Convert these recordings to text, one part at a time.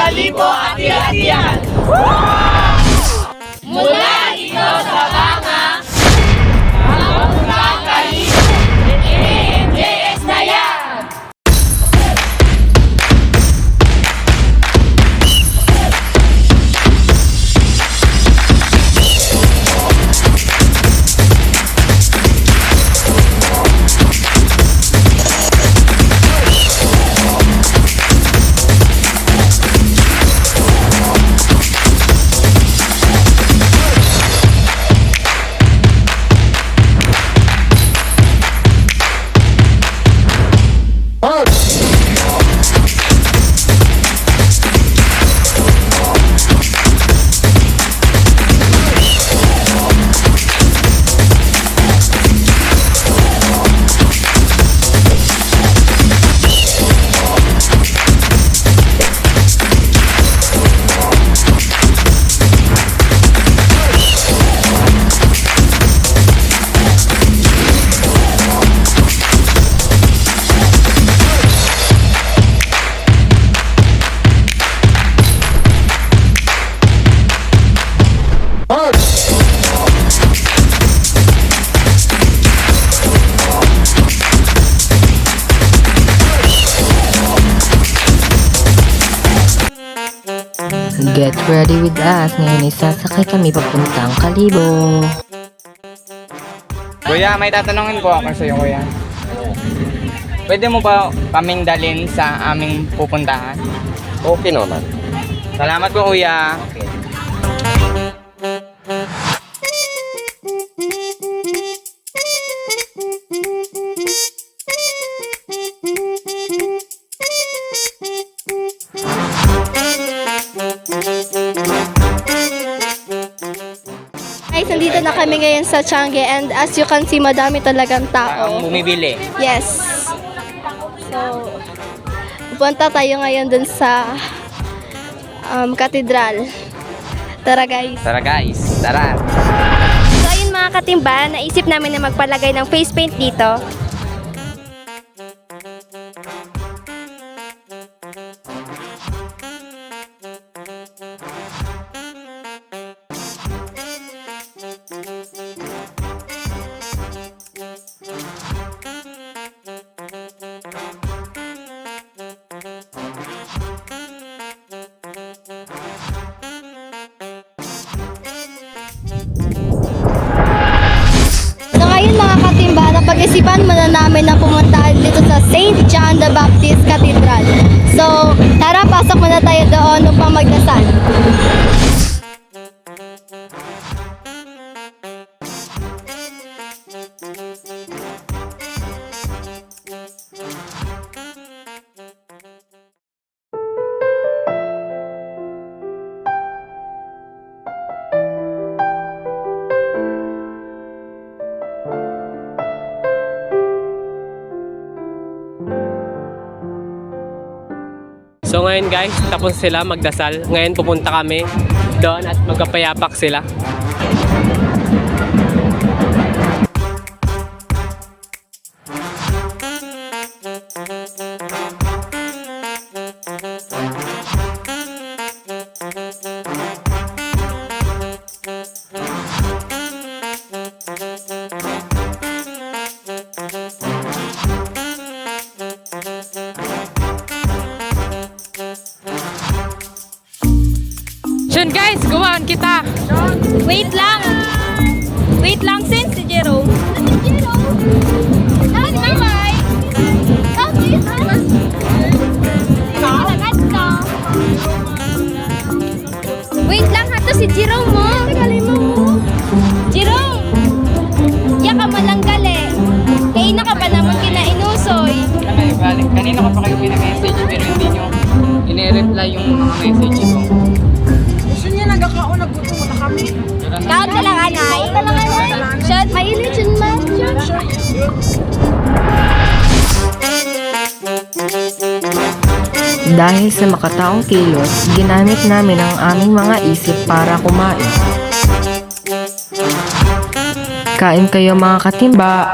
Kalibo Ati-Atian! Mula dito sa Banga, Papuntang Kalibo, MJS na yan! Get ready with us. Ngayon isasakay kami papuntang Kalibo. Kuya, may tatanungin po ako sa iyo, kuya. Pwede mo ba kaming dalhin sa aming pupuntahan? Okay naman. Salamat po, kuya. Guys, nandito na kami ngayon sa Changi and as you can see, madami talagang Ang tao. bumibili. Yes. So, pupunta tayo ngayon dun sa katedral. Tara guys. Tara guys, tara. So ayun mga katimba, naisip namin na magpalagay ng face paint dito. Ngayon mga katimba, napag-isipan muna namin na pumunta dito sa St. John the Baptist Cathedral. So, tara, pasok muna tayo doon upang magdasal. So ngayon guys, tapos sila magdasal. Ngayon pupunta kami doon at magpapayapak sila. Sean guys, gawaan kita! Wait lang! Wait lang, since si Jerome. Si Jerome? Saan si Mamay? Okay, wait lang, hato si Jerome mo. Tagalin mo. Jerome! Yak ka malanggal eh. Kaya na ka ba naman kinainusoy? Balik. Kanina ko pa kayo pinag-message pero hindi nyo ine-reply yung mga message ko. Gusto niya nagkakaon, naggutom na kami. Kaon ka lang, anay. Kaon ka lang, anay. Shot, mainit yun, man. Dahil sa makataong kilos, ginamit namin ang aming mga isip para kumain. Kain kayo mga katimba!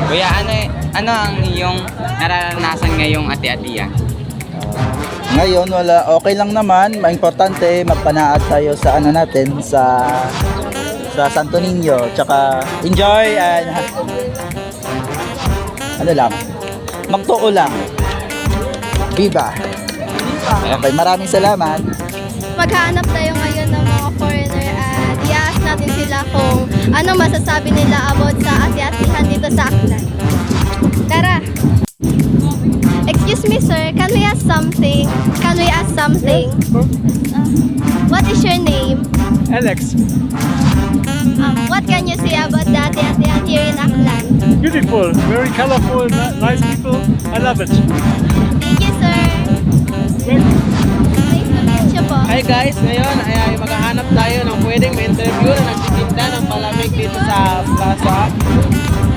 Kuya, ano ang iyong nararanasan ngayong ati-atian? Ngayon wala, okay lang naman. Importante magpanaat tayo sa ano natin sa Santo Niño. Tsaka enjoy and ano lang, magtuo lang. Viva! Okay, maraming salamat. Maghahanap tayo ngayon ng mga foreigner at i-ask natin sila kung ano masasabi nila about sa ati-atihan dito sa Aklan. Tara! Excuse me sir, can we ask something? What is your name? Alex, What can you say about the ati-atihan here in Aklan? beautiful, very colorful, nice people. I love it. Thank you sir! Nice to meet you po. Hi guys, ngayon ay maghahanap tayo ng pwedeng ma-interview na nagtitinda ng palamig dito sa plaza.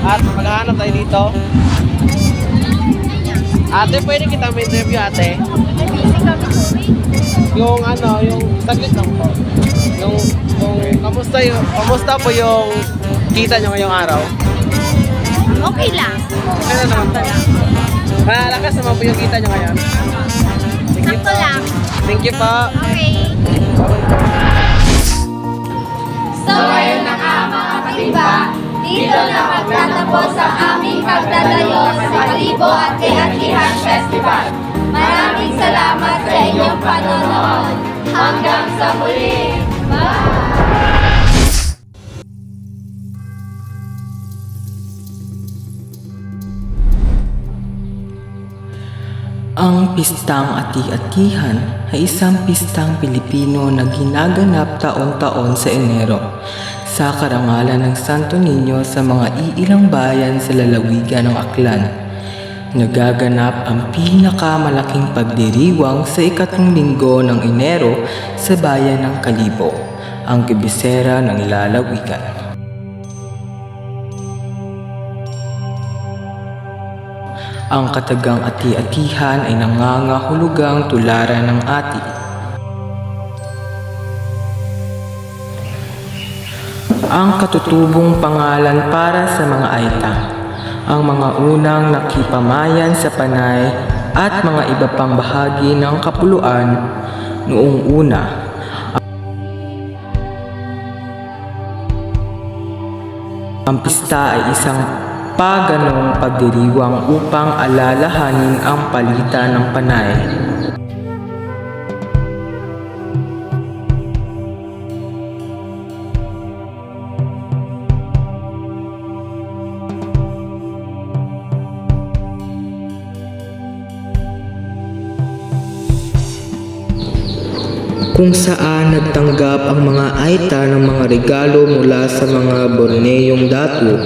At maghahanap tayo dito. Ate, pwede kita ma-interview ate? Yung saglit lang po. Yung kamusta po yung kita nyo ngayong araw? Okay lang. Okay na naman po. Malakas naman po yung kita nyo ngayon. Thank you Sakto po. lang. Thank you po. Okay. So ngayon na nga mga katiba, dito na magtatapos ang aming pagdadayo sa Kalibo at Ati-Atihan Festival. Maraming salamat sa inyong panonood. Hanggang sa muli. Bye! Ang pistang ati-atihan ay isang pistang Pilipino na ginaganap taon-taon sa Enero sa karangalan ng Santo Niño sa mga iilang bayan sa lalawigan ng Aklan. Nagaganap ang pinakamalaking pagdiriwang sa ikatlong linggo ng Enero sa bayan ng Kalibo, ang kabisera ng lalawigan. Ang katagang ati-atihan ay nangangahulugang tularan ng ati. Ang katutubong pangalan para sa mga Aita, ang mga unang nakipamayan sa Panay at mga iba pang bahagi ng kapuluan noong una. Ang pista ay isang paganong pagdiriwang upang alalahanin ang palitan ng Panay. Kung saan nagtanggap ang mga Aita ng mga regalo mula sa mga Borneong datu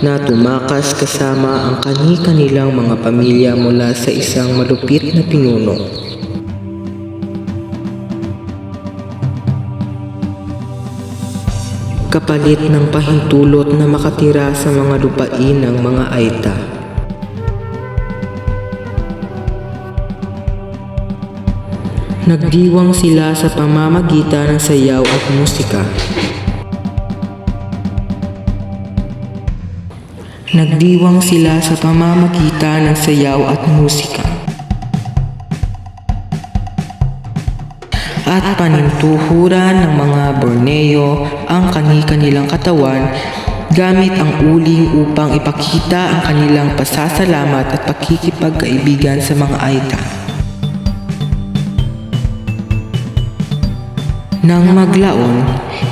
na tumakas kasama ang kani-kanilang mga pamilya mula sa isang malupit na pinuno. Kapalit ng pahintulot na makatira sa mga lupain ng mga Aita. Nagdiwang sila sa pamamagitan ng sayaw at musika. Nagdiwang sila sa pamamagitan ng sayaw at musika. At panintuhuran ng mga Borneo ang kani-kanilang katawan gamit ang uling upang ipakita ang kanilang pasasalamat at pakikipagkaibigan sa mga Aita. Nang maglaon,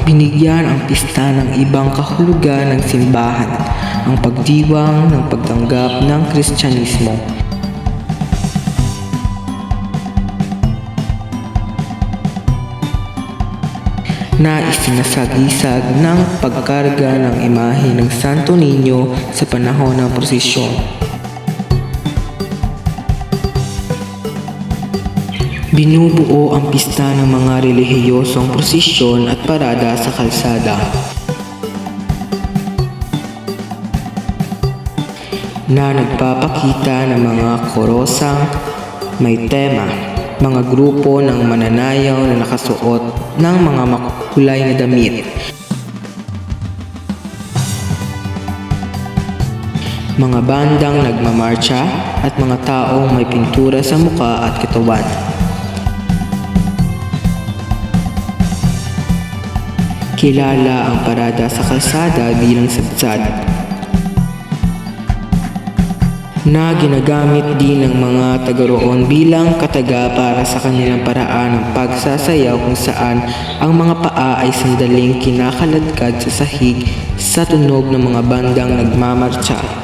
binigyan ang pista ng ibang kahulugan ng simbahan, ang pagdiwang ng pagtanggap ng Kristyanismo. Na isinasagisag ng pagkarga ng imahe ng Santo Niño sa panahon ng prosesyon. Binubuo ang pista ng mga relihiyosong prosesyon at parada sa kalsada. Na nagpapakita ng mga korosang may tema, mga grupo ng mananayaw na nakasuot ng mga makulay na damit. mga bandang nagmamarcha at mga taong may pintura sa muka at katawan. Kilala ang parada sa kalsada bilang sadsad, na ginagamit din ng mga taga-roon bilang kataga para sa kanilang paraan ng pagsasayaw kung saan ang mga paa ay sandaling kinakaladkad sa sahig sa tunog ng mga bandang nagmamarcha.